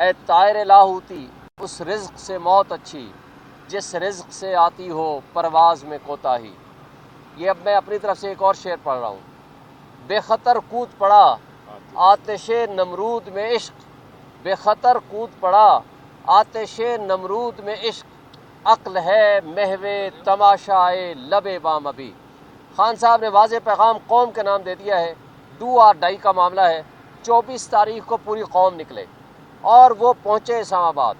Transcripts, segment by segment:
اے طائر لاہوتی اس رزق سے موت اچھی جس رزق سے آتی ہو پرواز میں کوتاہی۔ یہ اب میں اپنی طرف سے ایک اور شعر پڑھ رہا ہوں۔ بے خطر کود پڑا آتش نمرود میں عشق، بے خطر کود پڑا آتش نمرود میں عشق، عقل ہے محو تماشائے لب بام ابھی۔ خان صاحب نے واضح پیغام قوم کے نام دے دیا ہے، ڈو اور ڈائی کا معاملہ ہے۔ 24 تاریخ کو پوری قوم نکلے اور وہ پہنچے اسلام آباد،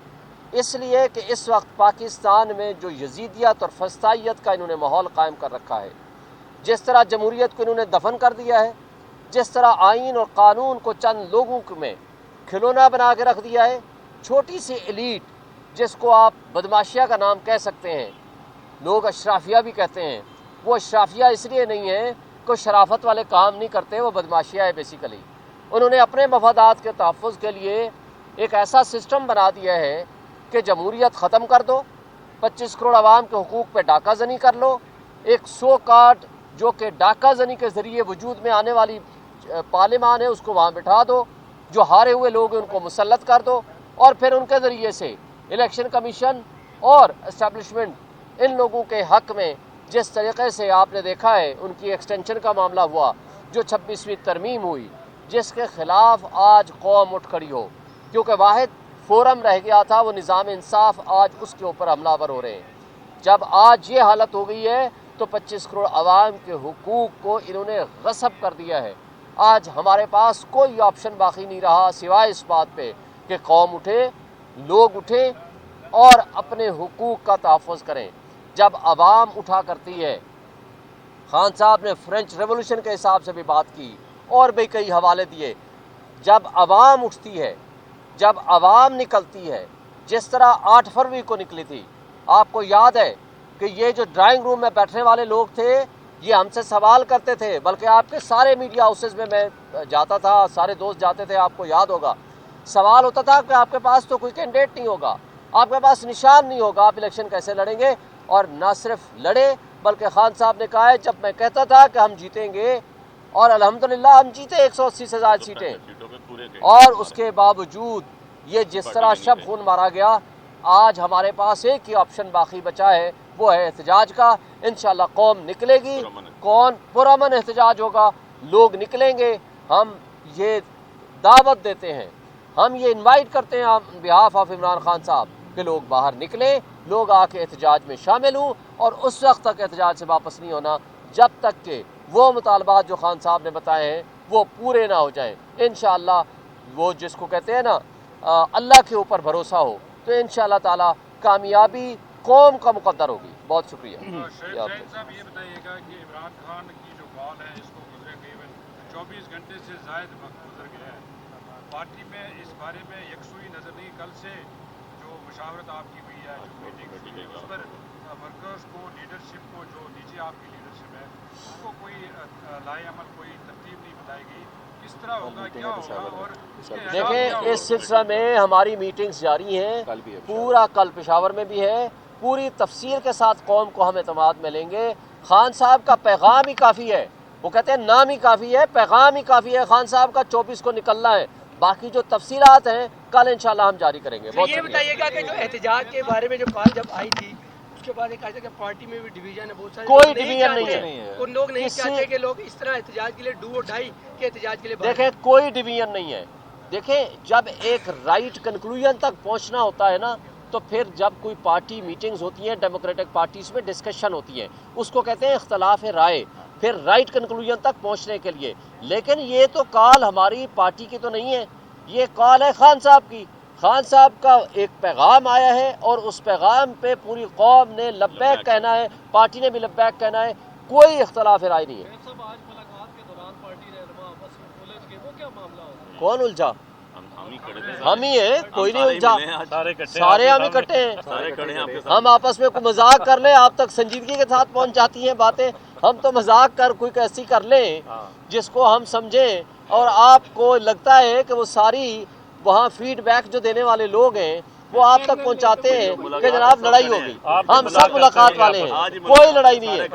اس لیے کہ اس وقت پاکستان میں جو یزیدیت اور فسطائیت کا انہوں نے ماحول قائم کر رکھا ہے، جس طرح جمہوریت کو انہوں نے دفن کر دیا ہے، جس طرح آئین اور قانون کو چند لوگوں میں کھلونا بنا کے رکھ دیا ہے، چھوٹی سی ایلیٹ جس کو آپ بدماشیہ کا نام کہہ سکتے ہیں، لوگ اشرافیہ بھی کہتے ہیں، وہ اشرافیہ اس لیے نہیں ہے کہ شرافت والے کام نہیں کرتے، وہ بدماشیہ ہے بیسیکلی۔ انہوں نے اپنے مفادات کے تحفظ کے لیے ایک ایسا سسٹم بنا دیا ہے کہ جمہوریت ختم کر دو، 25 کروڑ عوام کے حقوق پہ ڈاکہ زنی کر لو، ایک سو کارڈ جو کہ ڈاکہ زنی کے ذریعے وجود میں آنے والی پارلیمان ہے اس کو وہاں بٹھا دو، جو ہارے ہوئے لوگ ہیں ان کو مسلط کر دو، اور پھر ان کے ذریعے سے الیکشن کمیشن اور اسٹیبلشمنٹ ان لوگوں کے حق میں جس طریقے سے آپ نے دیکھا ہے ان کی ایکسٹینشن کا معاملہ ہوا، جو 26ویں ترمیم ہوئی، جس کے خلاف آج قوم اٹھ کھڑی ہو، کیونکہ واحد فورم رہ گیا تھا وہ نظام انصاف، آج اس کے اوپر حملہ آور ہو رہے ہیں۔ جب آج یہ حالت ہو گئی ہے تو 25 کروڑ عوام کے حقوق کو انہوں نے غصب کر دیا ہے۔ آج ہمارے پاس کوئی آپشن باقی نہیں رہا سوائے اس بات پہ کہ قوم اٹھے، لوگ اٹھیں اور اپنے حقوق کا تحفظ کریں۔ جب عوام اٹھا کرتی ہے، خان صاحب نے فرینچ ریولوشن کے حساب سے بھی بات کی اور بھی کئی حوالے دیے، جب عوام اٹھتی ہے، جب عوام نکلتی ہے، جس طرح 8 فروری کو نکلی تھی، آپ کو یاد ہے کہ یہ جو ڈرائنگ روم میں بیٹھنے والے لوگ تھے یہ ہم سے سوال کرتے تھے، بلکہ آپ کے سارے میڈیا ہاؤسز میں جاتا تھا، سارے دوست جاتے تھے، آپ کو یاد ہوگا، سوال ہوتا تھا کہ آپ کے پاس تو کوئی کینڈیڈیٹ نہیں ہوگا، آپ کے پاس نشان نہیں ہوگا، آپ الیکشن کیسے لڑیں گے؟ اور نہ صرف لڑے بلکہ خان صاحب نے کہا ہے جب میں کہتا تھا کہ ہم جیتیں گے، اور الحمدللہ ہم جیتے 180 سے زائد سیٹیں، اور اس کے باوجود یہ جس طرح شب خون مارا گیا، آج ہمارے پاس ایک ہی آپشن باقی بچا ہے، وہ ہے احتجاج کا۔ انشاءاللہ قوم نکلے گی، کون پرامن احتجاج ہوگا، لوگ نکلیں گے۔ ہم یہ دعوت دیتے ہیں، ہم یہ انوائٹ کرتے ہیں آن بہاف آف عمران خان صاحب کہ لوگ باہر نکلیں، لوگ آ کے احتجاج میں شامل ہوں، اور اس وقت تک احتجاج سے واپس نہیں ہونا جب تک کہ وہ مطالبات جو خان صاحب نے بتائے ہیں وہ پورے نہ ہو جائیں۔ انشاءاللہ وہ جس کو کہتے ہیں نا اللہ کے اوپر بھروسہ ہو، تو انشاءاللہ تعالی کامیابی قوم کا مقدر ہوگی۔ بہت شکریہ۔ شاہین صاحب یہ بتائیے گا کہ عمران خان کی جو کال ہے اس کو گزرے تقریباً 24 گھنٹے سے زائد وقت گزر گیا ہے، پارٹی میں اس بارے میں یکسوئی نظر نہیں، کل سے جو مشاورت آپ کی ہوئی ہے، جو میٹنگ ہوئی ہے، اس پر ورکرز کو، لیڈرشپ کو، جو نیچے آپ کی لیڈرشپ ہے اس کو کوئی لائے عمل، کوئی ترتیب نہیں بتائی گئی، کس طرح ہوگا، کیا ہوگا، اور اس کے دیکھیں اس سلسلہ میں ہماری میٹنگز جاری ہیں، پورا کل پشاور میں بھی ہے، پوری تفصیل کے ساتھ قوم کو ہم اعتماد میں لیں گے۔ خان صاحب کا پیغام ہی کافی ہے، وہ کہتے ہیں نام ہی کافی ہے، پیغام ہی کافی ہے خان صاحب کا، 24 کو نکلنا ہے، باقی جو تفصیلات ہیں کل انشاءاللہ ہم جاری کریں گے۔ یہ بتائیے گا کہ جو احتجاج کے بارے میں جو کال جب آئی تھی اس کے بعد کہا کہ پارٹی میں بھی ڈویژن ہے، بہت سارے کوئی ڈویژن نہیں ہے، ان لوگ نہیں چاہتے کہ لوگ اس طرح احتجاج کے لیے ڈو اور ڈائی کے احتجاج کے لیے دیکھیں کوئی ڈویژن نہیں ہے۔ دیکھیں جب ایک رائٹ کنکلوژن تک پہنچنا ہوتا ہے نا، تو پھر جب کوئی پارٹی میٹنگز ہوتی ہیں ڈیموکریٹک پارٹیز میں ڈسکشن ہوتی ہیں، اس کو کہتے ہیں اختلاف رائے، پھر رائٹ کنکلوژن تک پہنچنے کے لیے۔ لیکن یہ تو کال ہماری پارٹی کی تو نہیں ہے، یہ کال ہے خان صاحب کی۔ خان صاحب کا ایک پیغام آیا ہے اور اس پیغام پہ پوری قوم نے لبیک کہنا ہے، پارٹی نے بھی لبیک کہنا ہے، کوئی اختلاف رائے نہیں ہے۔ کون الجھا؟ ہم ہی ہیں، کوئی نہیں الجھا، سارے ہم اکٹھے ہیں۔ ہم آپس میں کوئی مذاق کر لیں، آپ تک سنجیدگی کے ساتھ پہنچ جاتی ہیں باتیں، ہم تو مذاق کر کوئی ایسی کر لیں جس کو ہم سمجھیں، اور آپ کو لگتا ہے کہ وہ ساری وہاں فیڈ بیک جو دینے والے لوگ ہیں وہ آپ تک پہنچاتے ہیں کہ جناب لڑائی ہوگی۔ ہم سب ملاقات والے ہیں، کوئی لڑائی نہیں ہے۔